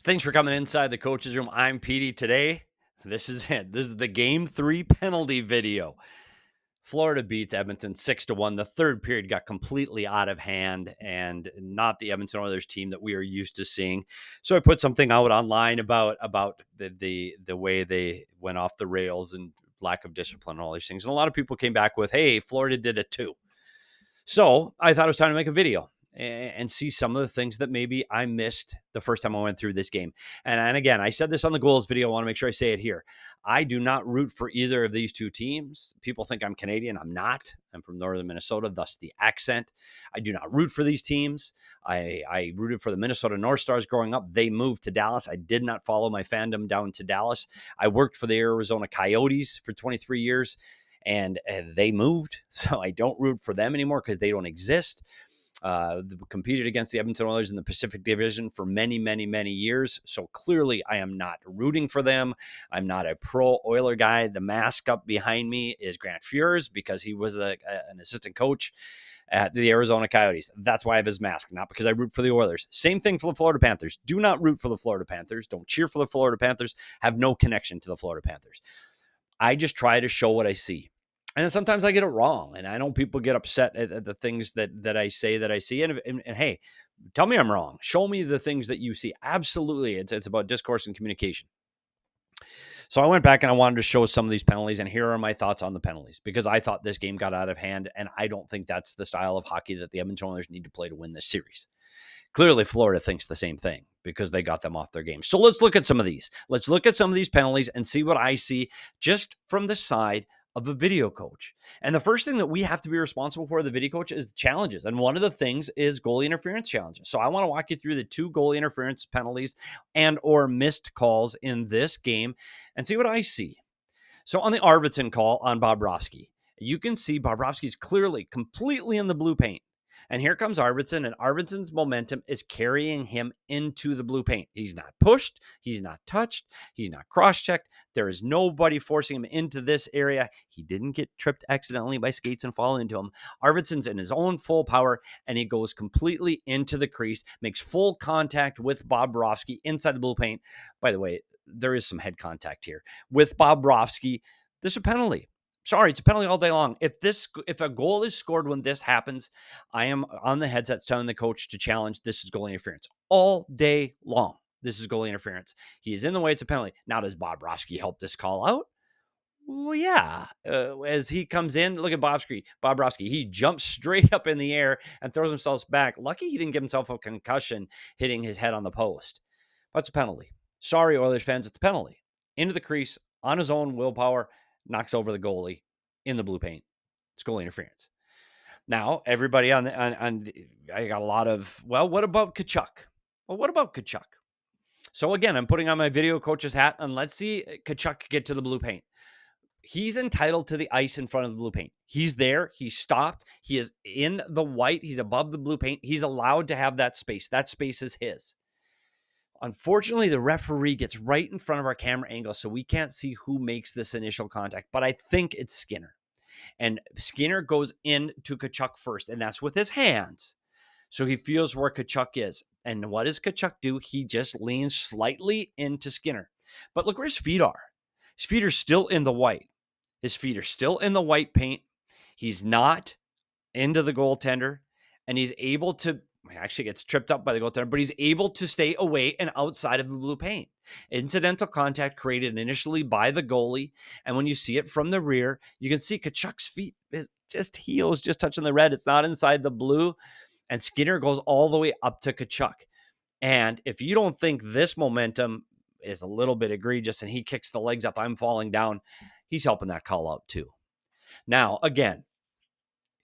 Thanks for coming inside the coach's room. I'm Petey. Today, this is it. This is the game 3 penalty video. Florida beats Edmonton 6-1. The third period got completely out of hand and not the Edmonton Oilers team that we are used to seeing. So I put something out online about the way they went off the rails and lack of discipline and all these things. And a lot of people came back with, "Hey, Florida did it too." So I thought it was time to make a video and see some of the things that maybe I missed the first time I went through this game. And again, I said this on the goals video. I want to make sure I say it here. I do not root for either of these two teams. People think I'm Canadian. I'm not. I'm from northern Minnesota, thus the accent. I do not root for these teams. I rooted for the Minnesota North Stars growing up. They moved to Dallas. I did not follow my fandom down to Dallas. I worked for the Arizona Coyotes for 23 years. And they moved, so I don't root for them anymore because they don't exist. Competed against the Edmonton Oilers in the Pacific Division for many, many, many years. So clearly I am not rooting for them. I'm not a pro Oiler guy. The mask up behind me is Grant Fuhrs because he was an assistant coach at the Arizona Coyotes. That's why I have his mask, not because I root for the Oilers. Same thing for the Florida Panthers. Do not root for the Florida Panthers. Don't cheer for the Florida Panthers. Have no connection to the Florida Panthers. I just try to show what I see. And sometimes I get it wrong, and I know people get upset at the things that I say that I see. And hey, tell me I'm wrong. Show me the things that you see. Absolutely, it's about discourse and communication. So I went back and I wanted to show some of these penalties, and here are my thoughts on the penalties because I thought this game got out of hand, and I don't think that's the style of hockey that the Edmonton Oilers need to play to win this series. Clearly, Florida thinks the same thing because they got them off their game. So let's look at some of these. Let's look at some of these penalties and see what I see just from the side of a video coach. And the first thing that we have to be responsible for, the video coach, is challenges. And one of the things is goalie interference challenges. So I want to walk you through the 2 goalie interference penalties and or missed calls in this game and see what I see. So on the Arvidsson call on Bobrovsky, you can see Bobrovsky's clearly completely in the blue paint. And here comes Arvidsson, and Arvidsson's momentum is carrying him into the blue paint. He's not pushed. He's not touched. He's not cross-checked. There is nobody forcing him into this area. He didn't get tripped accidentally by skates and fall into him. Arvidsson's in his own full power, and he goes completely into the crease, makes full contact with Bobrovsky inside the blue paint. By the way, there is some head contact here. With Bobrovsky, this is a penalty. Sorry, it's a penalty all day long. If a goal is scored when this happens, I am on the headsets telling the coach to challenge. This is goalie interference all day long. This is goalie interference. He is in the way. It's a penalty. Now, does Bobrovsky help this call out? Well, yeah. As he comes in, look at Bobrovsky. He jumps straight up in the air and throws himself back. Lucky he didn't give himself a concussion hitting his head on the post. But it's a penalty. Sorry, Oilers fans, it's a penalty. Into the crease on his own willpower. Knocks over the goalie in the blue paint. It's goalie interference. Now, everybody I got a lot of, well, what about Tkachuk? Well, what about Tkachuk? So again, I'm putting on my video coach's hat, and let's see Tkachuk get to the blue paint. He's entitled to the ice in front of the blue paint. He's there. He's stopped. He is in the white. He's above the blue paint. He's allowed to have that space. That space is his. Unfortunately, the referee gets right in front of our camera angle, so we can't see who makes this initial contact, but I think it's Skinner. And Skinner goes into Tkachuk first, and that's with his hands. So he feels where Tkachuk is. And what does Tkachuk do? He just leans slightly into Skinner. But look where his feet are. His feet are still in the white. His feet are still in the white paint. He's not into the goaltender, and he's able to actually gets tripped up by the goaltender, but he's able to stay away and outside of the blue paint. Incidental contact created initially by the goalie, and when you see it from the rear, you can see Tkachuk's feet is just heels just touching the red. It's not inside the blue, and Skinner goes all the way up to Tkachuk. And if you don't think this momentum is a little bit egregious and he kicks the legs up, I'm falling down, he's helping that call out too. Now, again,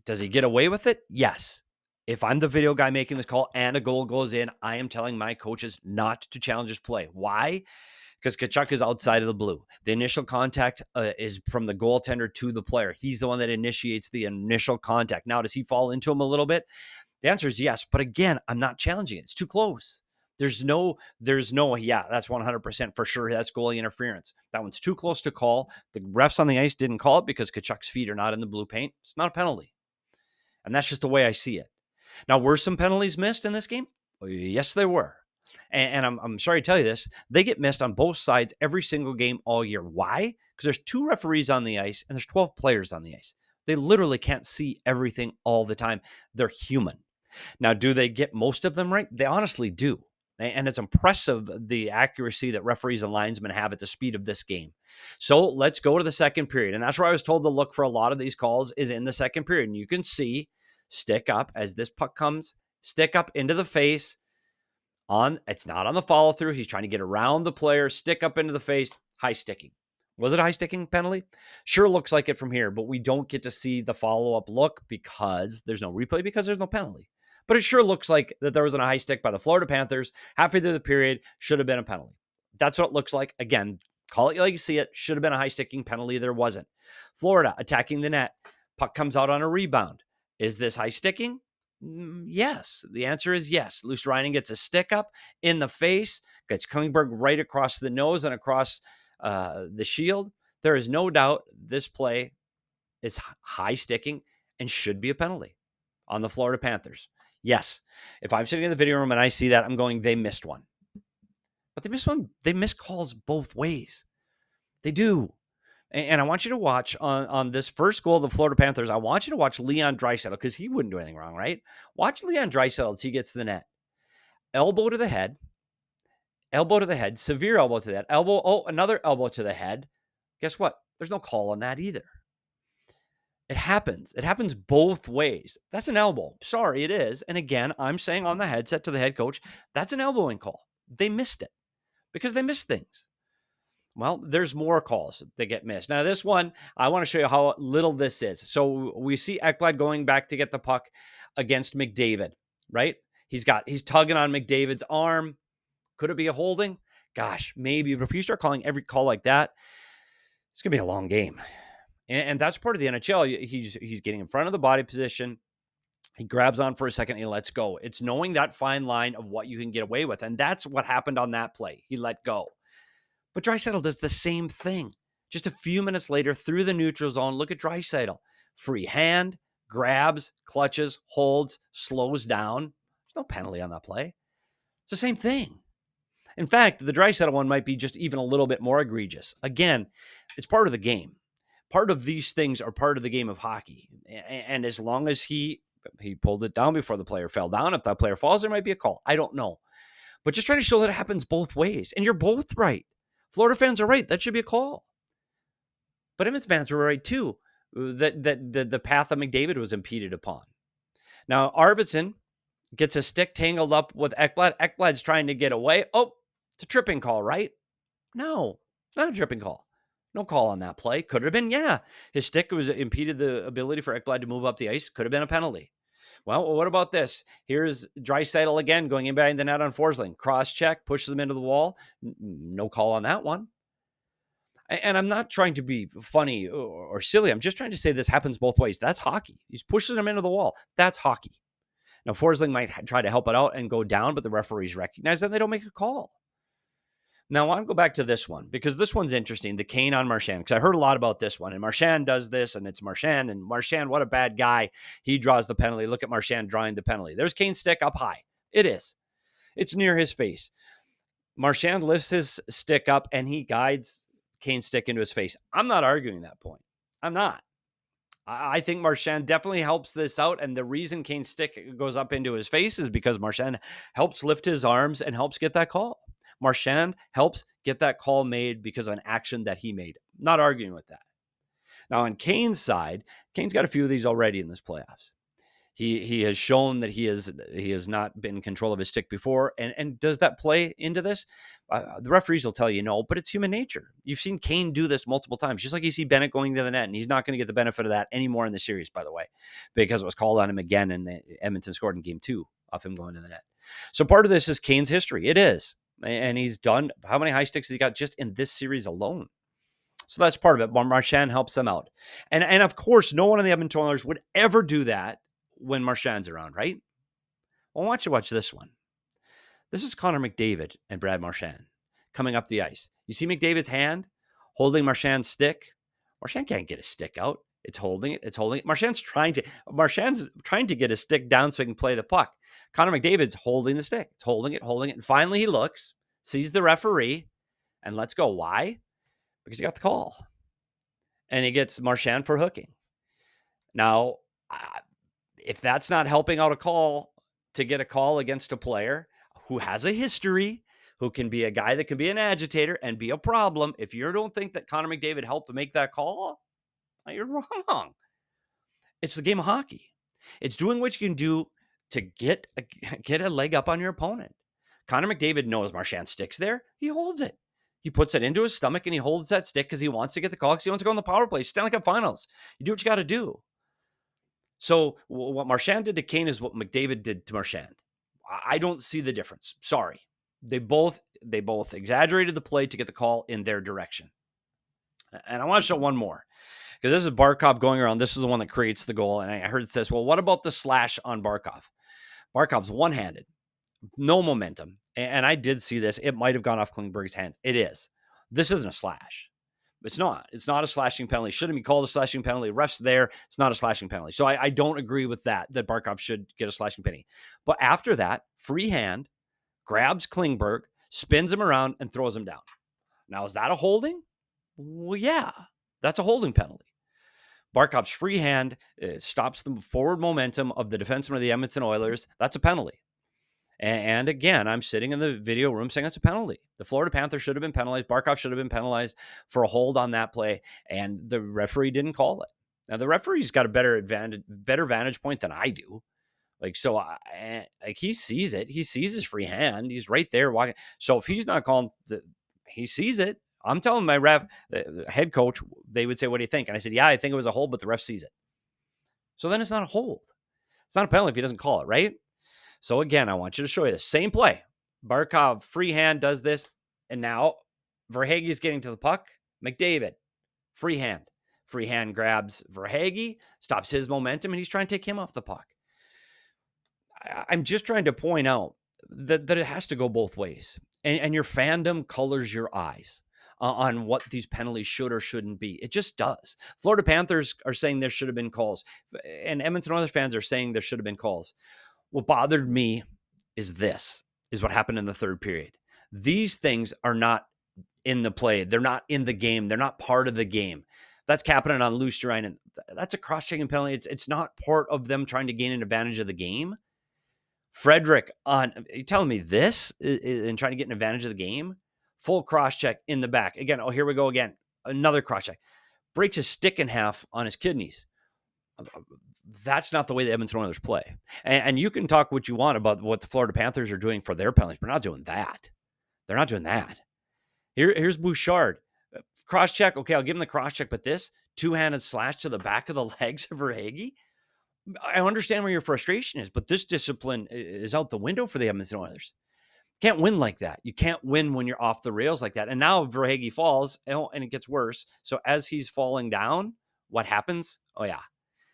does he get away with it? Yes. If I'm the video guy making this call and a goal goes in, I am telling my coaches not to challenge his play. Why? Because Tkachuk is outside of the blue. The initial contact is from the goaltender to the player. He's the one that initiates the initial contact. Now, does he fall into him a little bit? The answer is yes. But again, I'm not challenging it. It's too close. There's no, yeah, that's 100% for sure. That's goalie interference. That one's too close to call. The refs on the ice didn't call it because Tkachuk's feet are not in the blue paint. It's not a penalty. And that's just the way I see it. Now, were some penalties missed in this game? Yes, there were. And I'm sorry to tell you this, they get missed on both sides every single game all year. Why? Because there's 2 referees on the ice and there's 12 players on the ice. They literally can't see everything all the time. They're human. Now, do they get most of them right? They honestly do. And it's impressive the accuracy that referees and linesmen have at the speed of this game. So let's go to the second period. And that's where I was told to look for a lot of these calls is in the second period. And you can see stick up as this puck comes, stick up into the face. It's not on the follow through. He's trying to get around the player, stick up into the face, high sticking. Was it a high sticking penalty? Sure looks like it from here, but we don't get to see the follow-up look because there's no replay, because there's no penalty. But it sure looks like that there was a high stick by the Florida Panthers halfway through the period. Should have been a penalty. That's what it looks like. Again, call it like you see it. Should have been a high sticking penalty. There wasn't. Florida attacking the net. Puck comes out on a rebound. Is this high sticking? Yes. The answer is yes. Luostarinen gets a stick up in the face, gets Klingberg right across the nose and across the shield. There is no doubt this play is high sticking and should be a penalty on the Florida Panthers. Yes. If I'm sitting in the video room and I see that, I'm going, they missed one. But they missed one. They miss calls both ways. They do. And I want you to watch on this first goal of the Florida Panthers, I want you to watch Leon Draisaitl because he wouldn't do anything wrong, right? Watch Leon Draisaitl as he gets to the net. Elbow to the head, severe elbow to that. Another elbow to the head. Guess what? There's no call on that either. It happens. It happens both ways. That's an elbow. Sorry, it is. And again, I'm saying on the headset to the head coach, that's an elbowing call. They missed it because they missed things. Well, there's more calls that get missed. Now, this one, I want to show you how little this is. So we see Ekblad going back to get the puck against McDavid, right? He's tugging on McDavid's arm. Could it be a holding? Gosh, maybe. But if you start calling every call like that, it's going to be a long game. And that's part of the NHL. He's getting in front of the body position. He grabs on for a second and he lets go. It's knowing that fine line of what you can get away with. And that's what happened on that play. He let go. But Draisaitl does the same thing. Just a few minutes later, through the neutral zone, look at Draisaitl. Free hand, grabs, clutches, holds, slows down. There's no penalty on that play. It's the same thing. In fact, the Draisaitl one might be just even a little bit more egregious. Again, it's part of the game. Part of these things are part of the game of hockey. And as long as he pulled it down before the player fell down, if that player falls, there might be a call. I don't know. But just trying to show that it happens both ways. And you're both right. Florida fans are right. That should be a call. But Edmonton fans were right too. That the path of McDavid was impeded upon. Now, Arvidsson gets a stick tangled up with Ekblad. Ekblad's trying to get away. Oh, it's a tripping call, right? No, it's not a tripping call. No call on that play. Could it have been? Yeah. His stick was impeded the ability for Ekblad to move up the ice. Could have been a penalty. Well, what about this? Here's Draisaitl again going in behind the net on Forsling. Cross check, pushes him into the wall. No call on that one. And I'm not trying to be funny or silly. I'm just trying to say this happens both ways. That's hockey. He's pushing him into the wall. That's hockey. Now, Forsling might try to help it out and go down, but the referees recognize that and they don't make a call. Now, I want to go back to this one because this one's interesting, the Kane on Marchand, because I heard a lot about this one. And Marchand does this, and it's Marchand. And Marchand, what a bad guy. He draws the penalty. Look at Marchand drawing the penalty. There's Kane's stick up high. It is. It's near his face. Marchand lifts his stick up, and he guides Kane's stick into his face. I'm not arguing that point. I'm not. I think Marchand definitely helps this out. And the reason Kane's stick goes up into his face is because Marchand helps lift his arms and helps get that call. Marchand helps get that call made because of an action that he made. Not arguing with that. Now, on Kane's side, Kane's got a few of these already in this playoffs. He has shown that he has not been in control of his stick before. And does that play into this? The referees will tell you no, but it's human nature. You've seen Kane do this multiple times, just like you see Bennett going to the net, and he's not going to get the benefit of that anymore in the series, by the way, because it was called on him again, and Edmonton scored in game 2 off him going to the net. So part of this is Kane's history. It is. And he's done, how many high sticks has he got just in this series alone? So that's part of it. Marchand helps them out. And of course, no one on the Edmonton Oilers would ever do that when Marchand's around, right? Well, I want you to watch this one. This is Connor McDavid and Brad Marchand coming up the ice. You see McDavid's hand holding Marchand's stick? Marchand can't get his stick out. It's holding it. Marchand's trying to get his stick down so he can play the puck. Connor McDavid's holding the stick. It's holding it. And finally he looks, sees the referee, and lets go. Why? Because he got the call. And he gets Marchand for hooking. Now, if that's not helping out a call to get a call against a player who has a history, who can be a guy that can be an agitator and be a problem, if you don't think that Connor McDavid helped to make that call, you're wrong. It's the game of hockey. It's doing what you can do to get a leg up on your opponent. Connor McDavid knows Marchand sticks there. He holds it. He puts it into his stomach and he holds that stick because he wants to get the call, because he wants to go in the power play. Stanley Cup Finals. You do what you got to do. So what Marchand did to Kane is what McDavid did to Marchand. I don't see the difference. Sorry. They both exaggerated the play to get the call in their direction. And I want to show one more, because this is Barkov going around. This is the one that creates the goal. And I heard it says, well, what about the slash on Barkov? Barkov's one-handed, no momentum. And I did see this. It might have gone off Klingberg's hand. It is. This isn't a slash. It's not. It's not a slashing penalty. Shouldn't be called a slashing penalty. Ref's there. It's not a slashing penalty. So I don't agree with that Barkov should get a slashing penalty. But after that, free hand, grabs Klingberg, spins him around, and throws him down. Now, is that a holding? Well, yeah, that's a holding penalty. Barkov's free hand stops the forward momentum of the defenseman of the Edmonton Oilers. That's a penalty. And again, I'm sitting in the video room saying that's a penalty. The Florida Panthers should have been penalized. Barkov should have been penalized for a hold on that play, and the referee didn't call it. Now, the referee's got a better vantage point than I do. He sees it. He sees his free hand. He's right there walking. So if he's not calling, he sees it. I'm telling my the head coach, they would say, what do you think? And I said, yeah, I think it was a hold, but the ref sees it. So then it's not a hold. It's not a penalty if he doesn't call it, right? So again, I want you to show you the same play. Barkov, free hand, does this. And now Verhaeghe is getting to the puck. McDavid, free hand. Free hand grabs Verhaeghe, stops his momentum, and he's trying to take him off the puck. I'm just trying to point out that it has to go both ways. And your fandom colors your eyes on what these penalties should or shouldn't be. It just does. Florida Panthers are saying there should have been calls. And Edmonton Oilers fans are saying there should have been calls. What bothered me is what happened in the third period. These things are not in the play. They're not in the game. They're not part of the game. That's Kapanen on Luosterainen. That's a cross-checking penalty. It's not part of them trying to gain an advantage of the game. Frederick are you telling me this and trying to get an advantage of the game? Full cross-check in the back. Again, here we go again. Another cross-check. Breaks his stick in half on his kidneys. That's not the way the Edmonton Oilers play. And you can talk what you want about what the Florida Panthers are doing for their penalties. We're not doing that. They're not doing that. Here's Bouchard. Cross-check. Okay, I'll give him the cross-check, but this two-handed slash to the back of the legs of Verhaeghe, I understand where your frustration is, but this discipline is out the window for the Edmonton Oilers. Can't win like that. You can't win when you're off the rails like that. And now Verhaeghe falls, and it gets worse. So as he's falling down, what happens? Oh, yeah.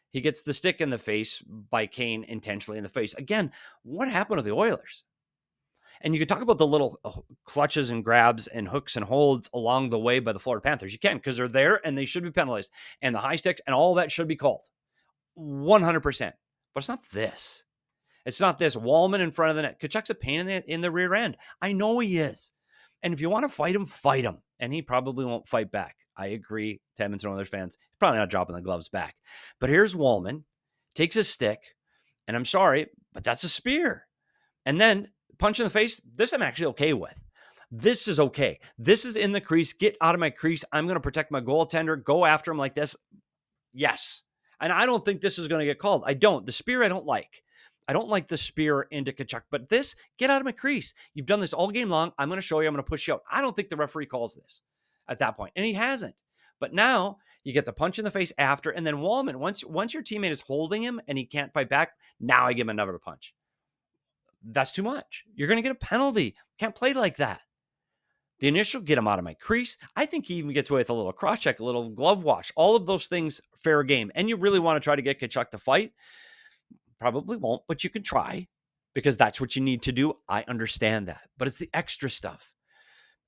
He gets the stick in the face by Kane, intentionally in the face. Again, what happened to the Oilers? And you can talk about the little clutches and grabs and hooks and holds along the way by the Florida Panthers. You can, because they're there and they should be penalized. And the high sticks and all that should be called. 100%. But it's not this. It's not this. Wallman in front of the net. Kachuk's a pain in the rear end. I know he is. And if you want to fight him, fight him. And he probably won't fight back. I agree to Edmonton Oilers fans. He's probably not dropping the gloves back. But here's Wallman. Takes a stick. And I'm sorry, but that's a spear. And then punch in the face. This I'm actually okay with. This is okay. This is in the crease. Get out of my crease. I'm going to protect my goaltender. Go after him like this. Yes. And I don't think this is going to get called. I don't. The spear I don't like. I don't like the spear into Tkachuk, but this, get out of my crease. You've done this all game long. I'm going to show you. I'm going to push you out. I don't think the referee calls this at that point, and he hasn't. But now you get the punch in the face after, and then Wallman, once your teammate is holding him and he can't fight back, now I give him another punch. That's too much. You're going to get a penalty. Can't play like that. The initial, get him out of my crease. I think he even gets away with a little cross-check, a little glove wash. All of those things, fair game. And you really want to try to get Tkachuk to fight? Probably won't, but you can try because that's what you need to do. I understand that. But it's the extra stuff.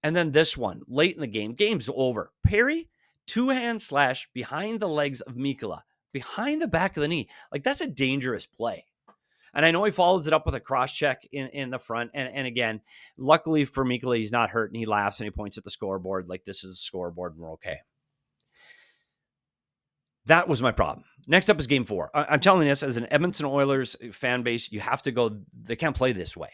And then this one, late in the game, game's over. Perry, two-hand slash behind the legs of Mikkola, behind the back of the knee. Like, that's a dangerous play. And I know he follows it up with a cross check in the front. And again, luckily for Mikkola, he's not hurt and he laughs and he points at the scoreboard like this is a scoreboard and we're okay. That was my problem. Next up is game 4. I'm telling you this as an Edmonton Oilers fan base, you have to go, they can't play this way.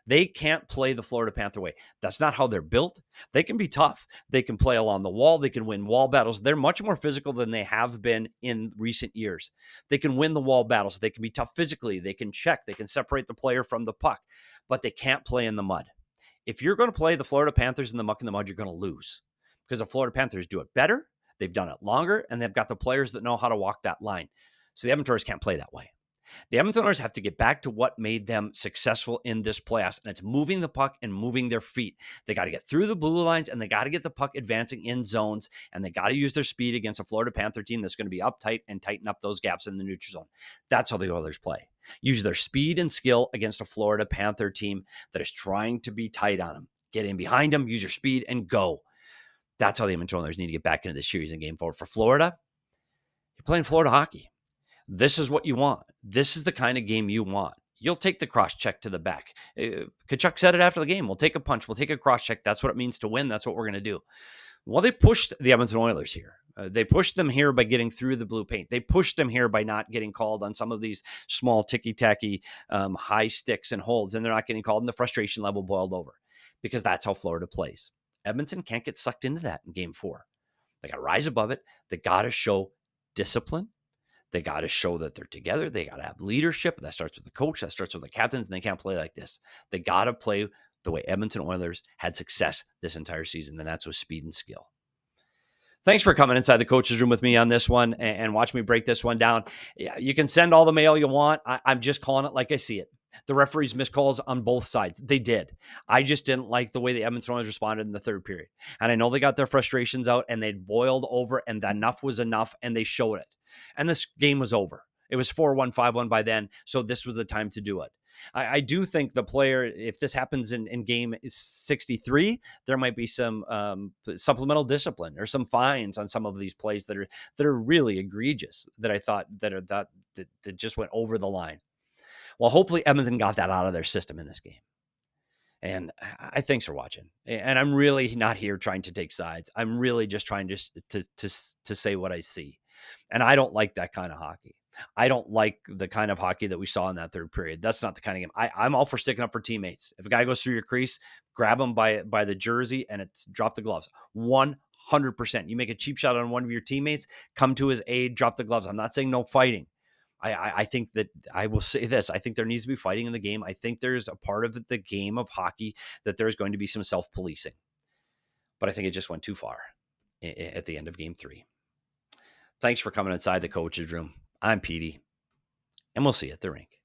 They can't play the Florida Panther way. That's not how they're built. They can be tough. They can play along the wall. They can win wall battles. They're much more physical than they have been in recent years. They can win the wall battles. They can be tough physically. They can check. They can separate the player from the puck, but they can't play in the mud. If you're going to play the Florida Panthers in the muck and the mud, you're going to lose because the Florida Panthers do it better. They've done it longer, and they've got the players that know how to walk that line. So the Edmonton Oilers can't play that way. The Edmonton Oilers have to get back to what made them successful in this playoffs, and it's moving the puck and moving their feet. They got to get through the blue lines, and they got to get the puck advancing in zones, and they got to use their speed against a Florida Panther team that's going to be uptight and tighten up those gaps in the neutral zone. That's how the Oilers play. Use their speed and skill against a Florida Panther team that is trying to be tight on them. Get in behind them, use your speed, and go. That's how the Edmonton Oilers need to get back into this series in game 4. For Florida, you're playing Florida hockey. This is what you want. This is the kind of game you want. You'll take the cross check to the back. Tkachuk said it after the game. We'll take a punch. We'll take a cross check. That's what it means to win. That's what we're going to do. Well, they pushed the Edmonton Oilers here. They pushed them here by getting through the blue paint. They pushed them here by not getting called on some of these small ticky-tacky high sticks and holds, and they're not getting called, and the frustration level boiled over because that's how Florida plays. Edmonton can't get sucked into that in game 4. They got to rise above it. They got to show discipline. They got to show that they're together. They got to have leadership. That starts with the coach. That starts with the captains, and they can't play like this. They got to play the way Edmonton Oilers had success this entire season, and that's with speed and skill. Thanks for coming inside the coach's room with me on this one and watch me break this one down. Yeah, you can send all the mail you want. I'm just calling it like I see it. The referees missed calls on both sides. They did. I just didn't like the way the Edmonton Oilers responded in the third period. And I know they got their frustrations out and they'd boiled over and enough was enough and they showed it. And this game was over. It was 4-1, 5-1 by then. So this was the time to do it. I do think the player, if this happens in game 63, there might be some supplemental discipline or some fines on some of these plays that are really egregious that I thought that just went over the line. Well, hopefully Edmonton got that out of their system in this game. And thanks for watching. And I'm really not here trying to take sides. I'm really just trying to say what I see. And I don't like that kind of hockey. I don't like the kind of hockey that we saw in that third period. That's not the kind of game. I'm all for sticking up for teammates. If a guy goes through your crease, grab him by the jersey and it's drop the gloves. 100%. You make a cheap shot on one of your teammates, come to his aid, drop the gloves. I'm not saying no fighting. I think that I will say this. I think there needs to be fighting in the game. I think there's a part of the game of hockey that there's going to be some self-policing. But I think it just went too far at the end of game 3. Thanks for coming inside the coach's room. I'm Petey, and we'll see you at the rink.